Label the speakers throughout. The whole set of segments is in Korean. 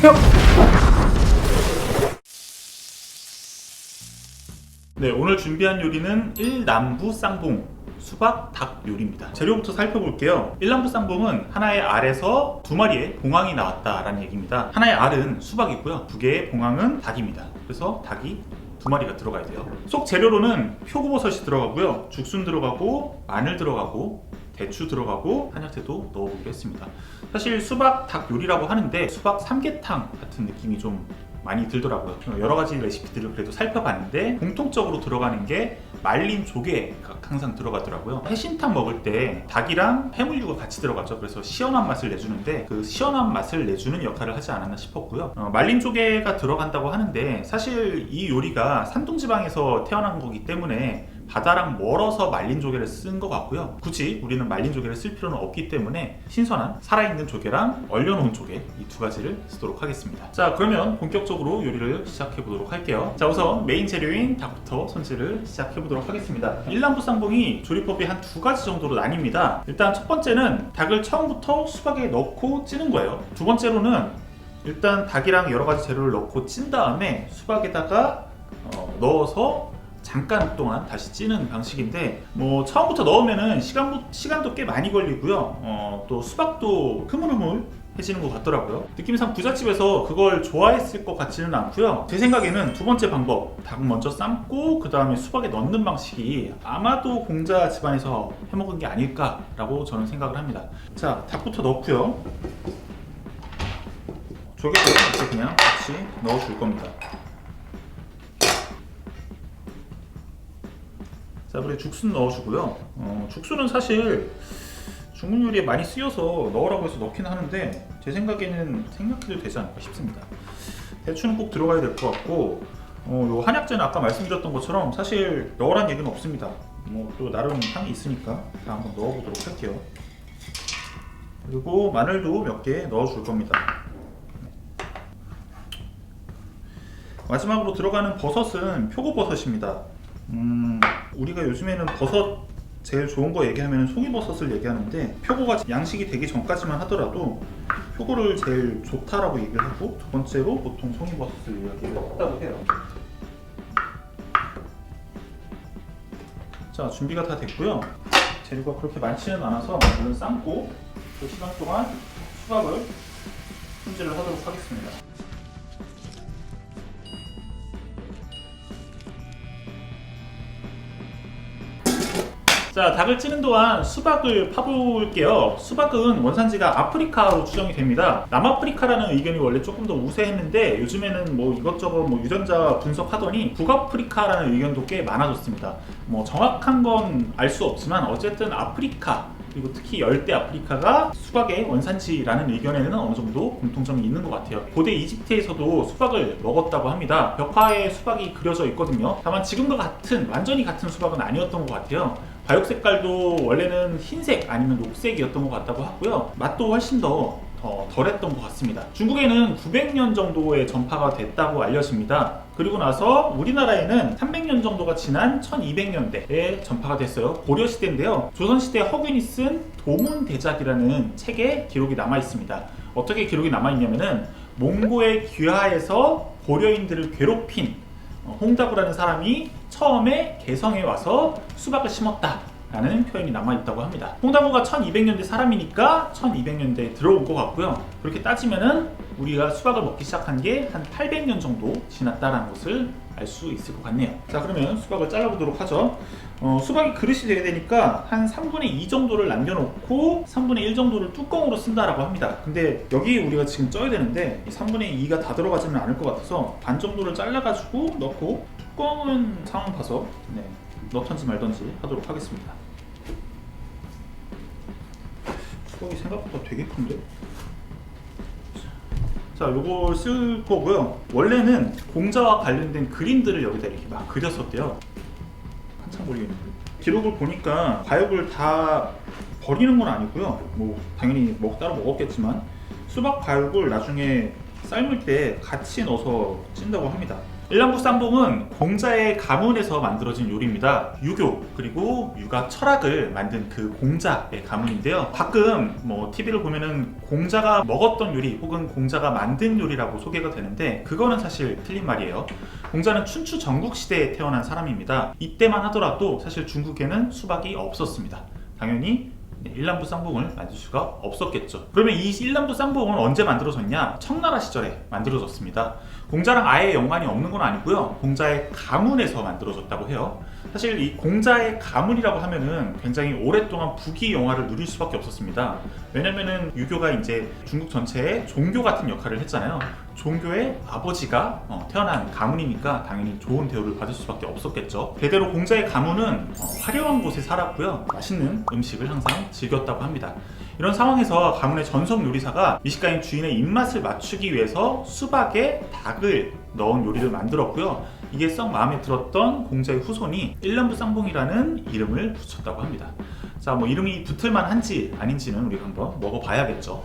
Speaker 1: 주세요. 네, 오늘 준비한 요리는 일남부 쌍봉 수박 닭 요리입니다. 재료부터 살펴볼게요. 일남부 쌍봉은 하나의 알에서 두 마리의 봉황이 나왔다라는 얘기입니다. 하나의 알은 수박이고요, 두 개의 봉황은 닭입니다. 그래서 닭이 두 마리가 들어가야 돼요. 속 재료로는 표고버섯이 들어가고요, 죽순 들어가고, 마늘 들어가고, 대추 들어가고, 한약재도 넣어보기로 했습니다. 사실 수박 닭 요리라고 하는데 수박 삼계탕 같은 느낌이 좀 많이 들더라고요. 여러 가지 레시피들을 그래도 살펴봤는데 공통적으로 들어가는 게 말린 조개가 항상 들어가더라고요. 해신탕 먹을 때 닭이랑 해물류가 같이 들어가죠. 그래서 시원한 맛을 내주는데 그 시원한 맛을 내주는 역할을 하지 않았나 싶었고요. 말린 조개가 들어간다고 하는데 사실 이 요리가 산둥지방에서 태어난 거기 때문에 바다랑 멀어서 말린 조개를 쓴 것 같고요. 굳이 우리는 말린 조개를 쓸 필요는 없기 때문에 신선한 살아있는 조개랑 얼려놓은 조개, 이 두 가지를 쓰도록 하겠습니다. 자, 그러면 본격적으로 요리를 시작해 보도록 할게요. 자, 우선 메인 재료인 닭부터 손질을 시작해 보도록 하겠습니다. 일남부 쌍봉이 조리법이 한 두 가지 정도로 나뉩니다. 일단 첫 번째는 닭을 처음부터 수박에 넣고 찌는 거예요. 두 번째로는 일단 닭이랑 여러 가지 재료를 넣고 찐 다음에 수박에다가 넣어서 잠깐 동안 다시 찌는 방식인데, 뭐 처음부터 넣으면은 시간도 꽤 많이 걸리고요. 또 수박도 흐물흐물해지는 것 같더라고요. 느낌상 부잣집에서 그걸 좋아했을 것 같지는 않고요. 제 생각에는 두 번째 방법, 닭 먼저 삶고 그 다음에 수박에 넣는 방식이 아마도 공자 집안에서 해먹은 게 아닐까라고 저는 생각을 합니다. 자, 닭부터 넣고요. 조개도 이제 그냥 같이 넣어줄 겁니다. 자, 그리고 죽순 넣어주고요. 죽순은 사실 중국 요리에 많이 쓰여서 넣으라고 해서 넣긴 하는데 제 생각에는 생략해도 되지 않을까 싶습니다. 대추는 꼭 들어가야 될 것 같고, 요 한약재는 아까 말씀드렸던 것처럼 사실 넣으란 얘기는 없습니다. 뭐 또 나름 향이 있으니까 다 한번 넣어보도록 할게요. 그리고 마늘도 몇 개 넣어줄 겁니다. 마지막으로 들어가는 버섯은 표고버섯입니다. 우리가 요즘에는 버섯 제일 좋은 거 얘기하면 송이버섯을 얘기하는데, 표고가 양식이 되기 전까지만 하더라도 표고를 제일 좋다라고 얘기를 하고, 두 번째로 보통 송이버섯을 얘기를 했다고 해요. 자, 준비가 다 됐고요. 재료가 그렇게 많지는 않아서 물은 삶고 그 시간 동안 수박을 손질을 하도록 하겠습니다. 자, 닭을 찌는 동안 수박을 파볼게요. 수박은 원산지가 아프리카로 추정이 됩니다. 남아프리카라는 의견이 원래 조금 더 우세했는데 요즘에는 뭐 이것저것 유전자 분석하더니 북아프리카라는 의견도 꽤 많아졌습니다. 뭐 정확한 건 알 수 없지만 어쨌든 아프리카, 그리고 특히 열대 아프리카가 수박의 원산지라는 의견에는 어느 정도 공통점이 있는 것 같아요. 고대 이집트에서도 수박을 먹었다고 합니다. 벽화에 수박이 그려져 있거든요. 다만 지금과 같은, 완전히 같은 수박은 아니었던 것 같아요. 과육 색깔도 원래는 흰색 아니면 녹색이었던 것 같다고 하고요. 맛도 훨씬 더 덜했던 것 같습니다. 중국에는 900년 정도의 전파가 됐다고 알려집니다. 그리고 나서 우리나라에는 300년 정도가 지난 1200년대에 전파가 됐어요. 고려시대인데요. 조선시대 허균이 쓴 도문대작이라는 책에 기록이 남아 있습니다. 어떻게 기록이 남아 있냐면은 몽고의 귀하에서 고려인들을 괴롭힌 홍다구라는 사람이 처음에 개성에 와서 수박을 심었다 라는 표현이 남아있다고 합니다. 홍다구가 1200년대 사람이니까 1200년대에 들어온 것 같고요. 그렇게 따지면은 우리가 수박을 먹기 시작한 게 한 800년 정도 지났다는 것을 알 수 있을 것 같네요. 자, 그러면 수박을 잘라보도록 하죠. 수박이 그릇이 되게 되니까 한 3분의 2 정도를 남겨놓고 3분의 1 정도를 뚜껑으로 쓴다라고 합니다. 근데 여기 우리가 지금 쪄야 되는데 3분의 2가 다 들어가지는 않을 것 같아서 반 정도를 잘라가지고 넣고, 뚜껑은 상황 봐서 넣던지 말던지 하도록 하겠습니다. 수박이 생각보다 되게 큰데? 자, 요걸 쓸 거고요. 원래는 공자와 관련된 그림들을 여기다 이렇게 막 그렸었대요. 한참 걸리겠는데. 기록을 보니까 과육을 다 버리는 건 아니고요. 뭐 당연히 따로 먹었겠지만 수박 과육을 나중에 삶을 때 같이 넣어서 찐다고 합니다. 일남부 쌍봉은 공자의 가문에서 만들어진 요리입니다. 유교 그리고 육아 철학을 만든 그 공자의 가문인데요. 가끔 뭐 TV를 보면은 공자가 먹었던 요리 혹은 공자가 만든 요리라고 소개가 되는데 그거는 사실 틀린 말이에요. 공자는 춘추 전국 시대에 태어난 사람입니다. 이때만 하더라도 사실 중국에는 수박이 없었습니다. 당연히 일남부 쌍봉을 만들 수가 없었겠죠. 그러면 이 일남부 쌍봉은 언제 만들어졌냐? 청나라 시절에 만들어졌습니다. 공자랑 아예 연관이 없는 건 아니고요. 공자의 가문에서 만들어졌다고 해요. 사실 이 공자의 가문이라고 하면은 굉장히 오랫동안 부귀 영화를 누릴 수밖에 없었습니다. 왜냐면은 유교가 이제 중국 전체에 종교 같은 역할을 했잖아요. 종교의 아버지가 태어난 가문이니까 당연히 좋은 대우를 받을 수밖에 없었겠죠. 대대로 공자의 가문은 화려한 곳에 살았고요. 맛있는 음식을 항상 즐겼다고 합니다. 이런 상황에서 가문의 전속 요리사가 미식가인 주인의 입맛을 맞추기 위해서 수박에 닭을 넣은 요리를 만들었고요. 이게 썩 마음에 들었던 공자의 후손이 일남부 쌍봉이라는 이름을 붙였다고 합니다. 자, 뭐 이름이 붙을만 한지 아닌지는 우리가 한번 먹어봐야겠죠.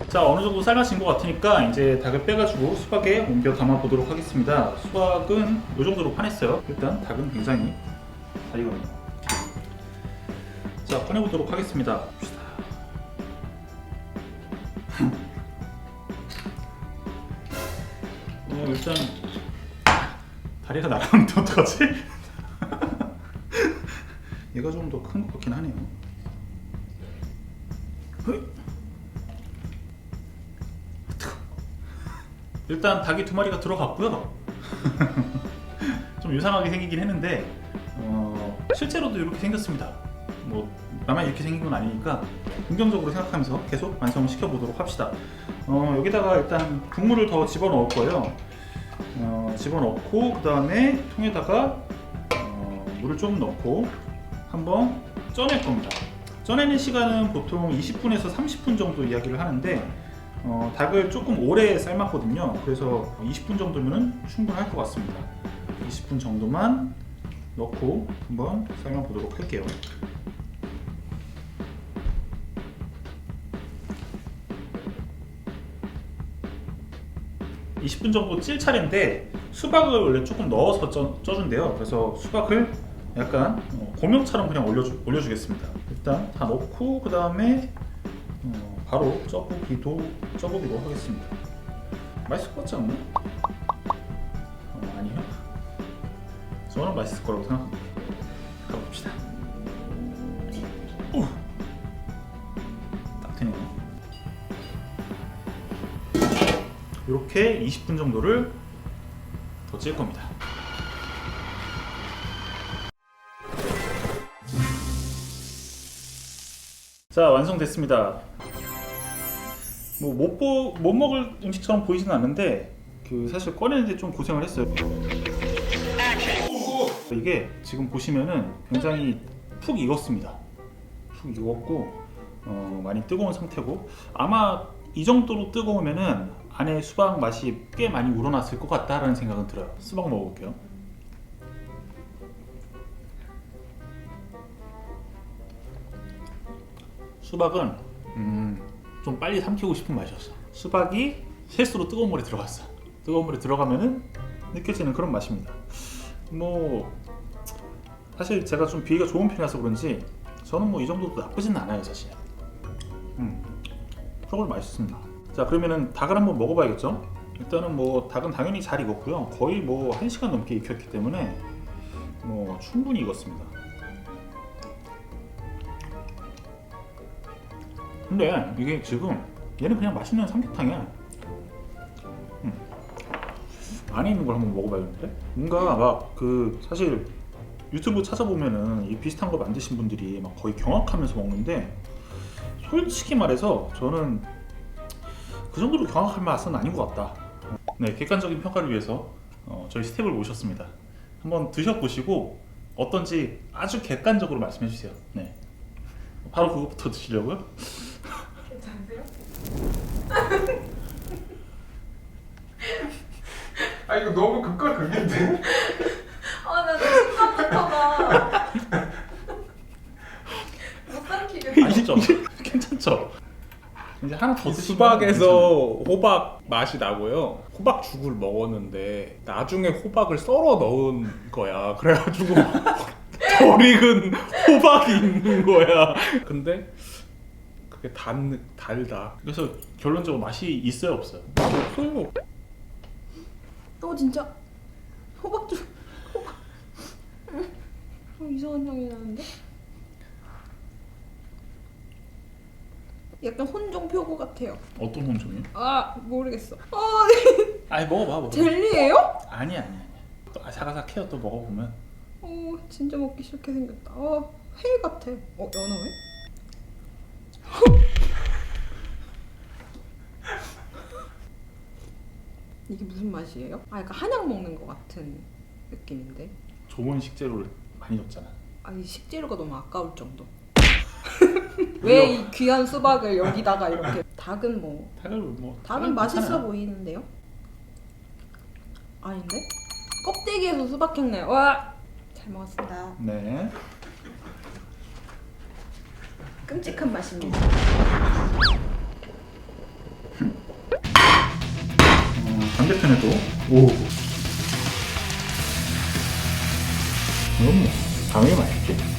Speaker 1: 자, 어느 정도 삶아진 것 같으니까 이제 닭을 빼가지고 수박에 옮겨 담아 보도록 하겠습니다. 수박은 이 정도로 파냈어요. 일단 닭은 굉장히 잘 익었네요. 자, 꺼내보도록 하겠습니다. 일단 다리가 날아가는데 어떡하지? 얘가 좀 더 큰 것 같긴 하네요. 일단 닭이 2마리가 들어갔고요. 좀 이상하게 생기긴 했는데 실제로도 이렇게 생겼습니다. 뭐 나만 이렇게 생긴 건 아니니까 긍정적으로 생각하면서 계속 완성을 시켜보도록 합시다. 여기다가 일단 국물을 더 집어넣을 거예요. 집어넣고 그 다음에 통에다가 물을 좀 넣고 한번 쪄낼 겁니다. 쪄내는 시간은 보통 20분에서 30분 정도 이야기를 하는데 닭을 조금 오래 삶았거든요. 그래서 20분 정도면 충분할 것 같습니다. 20분 정도만 넣고 한번 삶아 보도록 할게요. (20분) 정도 찔 차례인데 수박을 원래 조금 넣어서 쪄준대요. 그래서 수박을 약간 고명처럼 그냥 올려주겠습니다. 일단 다 넣고 그 다음에 바로 쪄보기로 하겠습니다. 맛있을 것 같지 않나요? 아니요. 저는 맛있을 거라고 생각합니다. 가봅시다. 딱 되네요. 이렇게 20분 정도를 더 찔 겁니다. 자, 완성됐습니다. 뭐 못 먹을 음식처럼 보이지는 않는데 사실 꺼내는데 좀 고생을 했어요. 이게 지금 보시면은 굉장히 푹 익었습니다. 푹 익었고 많이 뜨거운 상태고 아마 이 정도로 뜨거우면은 안에 수박 맛이 꽤 많이 우러났을 것 같다라는 생각은 들어요. 수박 먹어볼게요. 수박은 좀 빨리 삼키고 싶은 맛이었어. 수박이 실수로 뜨거운 물에 들어갔어. 뜨거운 물에 들어가면은 느껴지는 그런 맛입니다. 뭐 사실 제가 좀 비위가 좋은 편이라서 그런지 저는 뭐 이 정도도 나쁘진 않아요 사실. 정말 맛있습니다. 자, 그러면은 닭을 한번 먹어봐야겠죠. 일단은 뭐 닭은 당연히 잘 익었고요. 거의 뭐 1시간 넘게 익혔기 때문에 뭐 충분히 익었습니다. 근데 이게 지금 얘는 그냥 맛있는 삼계탕이야. 안에 있는 걸 한번 먹어봐야겠는데? 뭔가 막 사실 유튜브 찾아보면은 이 비슷한 거 만드신 분들이 막 거의 경악하면서 먹는데 솔직히 말해서 저는 그 정도로 경악할 맛은 아닌 것 같다. 네, 객관적인 평가를 위해서 저희 스텝을 모셨습니다. 한번 드셔보시고 어떤지 아주 객관적으로 말씀해 주세요. 네, 바로 그것부터 드시려고요?
Speaker 2: 괜찮으세요? 아 이거 너무 극과 극인데?
Speaker 3: 아, 나 순간부터가
Speaker 1: 맛있죠? 괜찮죠? 이제 하나 더 드시면
Speaker 2: 수박에서
Speaker 1: 괜찮아요.
Speaker 2: 호박 맛이 나고요. 호박죽을 먹었는데 나중에 호박을 썰어 넣은 거야. 그래가지고 덜 익은 호박이 있는 거야. 근데 그게 달다.
Speaker 1: 그래서 결론적으로 맛이 있어요, 없어요?
Speaker 2: 없어요.
Speaker 3: 진짜 호박죽 이상한 향이 나는데? 약간 혼종표고 같아요.
Speaker 1: 어떤 혼종이요?
Speaker 3: 모르겠어.
Speaker 1: 아니 먹어봐.
Speaker 3: 젤리예요?
Speaker 1: 아니야. 또 아삭아삭해요. 또 먹어보면.
Speaker 3: 진짜 먹기 싫게 생겼다. 회 같아. 연어회? 이게 무슨 맛이에요? 약간 한약 먹는 것 같은 느낌인데.
Speaker 1: 좋은 식재료를 많이 넣었잖아.
Speaker 3: 이 식재료가 너무 아까울 정도. 왜 이 귀한 수박을 여기다가 이렇게. 닭은
Speaker 1: 닭은
Speaker 3: 맛있어
Speaker 1: 괜찮아요.
Speaker 3: 보이는데요? 아닌데? 껍데기에서 수박향나요. 와! 잘 먹었습니다.
Speaker 1: 네.
Speaker 3: 끔찍한 맛입니다.
Speaker 1: 반대편에도 오. 이건 당연히 맛있지.